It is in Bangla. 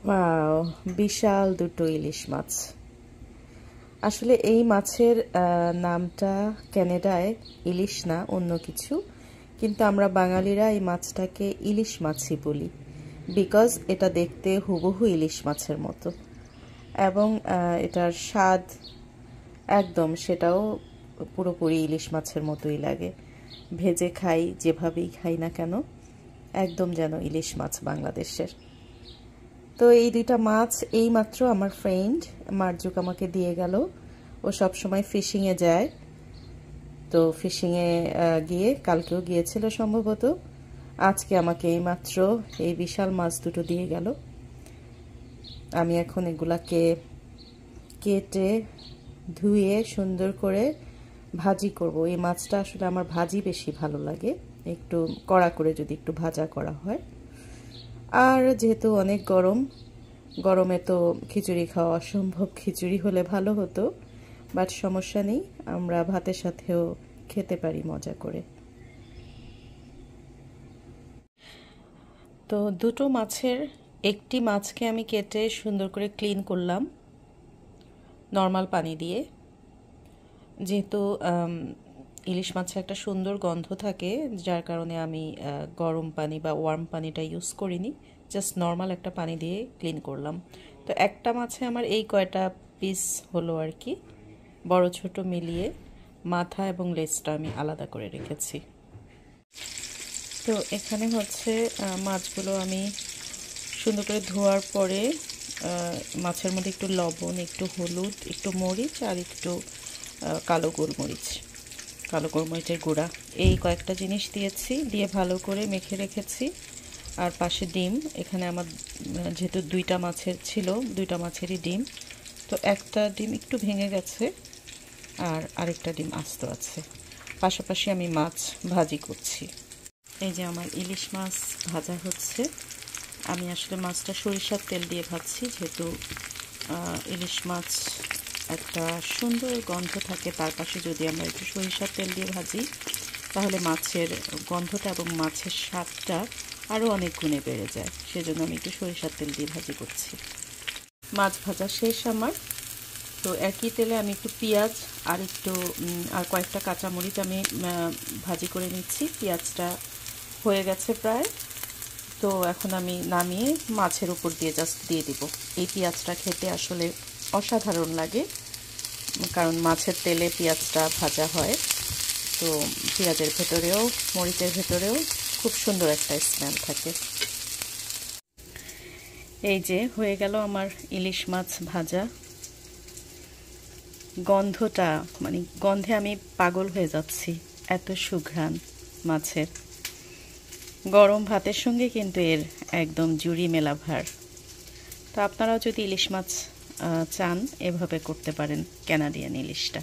ওয়াও, বিশাল দুটো ইলিশ মাছ। আসলে এই মাছের নামটা কানাডায় ইলিশ না, অন্য কিছু, কিন্তু আমরা বাঙালিরা এই মাছটাকে ইলিশ মাছই বলি, বিকজ এটা দেখতে হুবহু ইলিশ মাছের মতো, এবং এটার স্বাদ একদম সেটাও পুরোপুরি ইলিশ মাছের মতোই লাগে। ভেজে খাই, যেভাবেই খাই না কেন, একদম যেন ইলিশ মাছ বাংলাদেশের। তো এই দুইটা মাছ এইমাত্র আমার ফ্রেন্ড মার্জুক আমাকে দিয়ে গেল। ও সব সময় ফিশিংয়ে যায়, তো ফিশিংয়ে গিয়ে কালকেও গিয়েছিল সম্ভবত, আজকে আমাকে এইমাত্র এই বিশাল মাছ দুটো দিয়ে গেল। আমি এখন এগুলাকে কেটে ধুয়ে সুন্দর করে ভাজি করব। এই মাছটা আসলে আমার ভাজি বেশি ভালো লাগে, একটু কড়া করে যদি একটু ভাজা করা হয়। আর যেহেতু অনেক গরমে তো খিচুড়ি খাওয়া অসম্ভব, খিচুড়ি হলে ভালো হতো, বাট সমস্যা নেই, আমরা ভাতের সাথেও খেতে পারি মজা করে। তো দুটো মাছের একটি মাছকে আমি কেটে সুন্দর করে ক্লিন করলাম নর্মাল পানি দিয়ে। যেহেতু ইলিশ মাছে একটা সুন্দর গন্ধ থাকে, যার কারণে আমি গরম পানি বা ওয়ার্ম পানিটা ইউজ করিনি, জাস্ট নর্মাল একটা পানি দিয়ে ক্লিন করলাম। তো একটা মাছে আমার এই কয়টা পিস হলো আর কি, বড় ছোট মিলিয়ে। মাথা এবং লেজটা আমি আলাদা করে রেখেছি। তো এখানে হচ্ছে মাছগুলো আমি সুন্দর করে ধোয়ার পরে মাছের মধ্যে একটু লবণ, একটু হলুদ, একটু মরিচ আর একটু কালো গোলমরিচের গুঁড়া, এই কয়েকটা জিনিস দিয়েছি, দিয়ে ভালো করে মেখে রেখেছি। আর পাশে ডিম, এখানে আমার যেহেতু দুইটা মাছের ছিল, দুইটা মাছেরই ডিম, তো একটা ডিম একটু ভেঙে গেছে আর আরেকটা ডিম আস্ত আছে। পাশাপাশি আমি মাছ ভাজি করছি। এই যে আমার ইলিশ মাছ ভাজা হচ্ছে। আমি আসলে মাছটা সরিষার তেল দিয়ে ভাজছি, যেহেতু ইলিশ মাছ একটা সুন্দর গন্ধ থাকে, তার পাশে যদি আমরা একটু সরিষার তেল দিয়ে ভাজি তাহলে মাছের গন্ধটা এবং মাছের স্বাদটা আরও অনেক গুণে বেড়ে যায়। সেজন্য আমি একটু সরিষার তেল দিয়ে ভাজি করছি। মাছ ভাজা শেষ আমার। তো একই তেলে আমি একটু পেঁয়াজ আর কয়েকটা কাঁচামরিচ আমি ভাজি করে নিচ্ছি। পেঁয়াজটা হয়ে গেছে প্রায়, তো এখন আমি নামিয়ে মাছের উপর দিয়ে জাস্ট দিয়ে দিব। এই পেঁয়াজটা খেতে আসলে অসাধারণ লাগে, কারণ মাছের তেলে পেঁয়াজটা ভাজা হয়, তো পেঁয়াজের ভেতরেও মরিচের ভেতরেও খুব সুন্দর একটা স্মেল থাকে। এই যে হয়ে গেল আমার ইলিশ মাছ ভাজা। গন্ধটা মানে গন্ধে আমি পাগল হয়ে যাচ্ছি, এত সুঘ্রাণ মাছের। গরম ভাতের সঙ্গে কিন্তু এর একদম জুড়ি মেলা ভার। তো আপনারাও যদি ইলিশ মাছ চান, এভাবে করতে পারেন কানাডিয়ান ইলিশটা।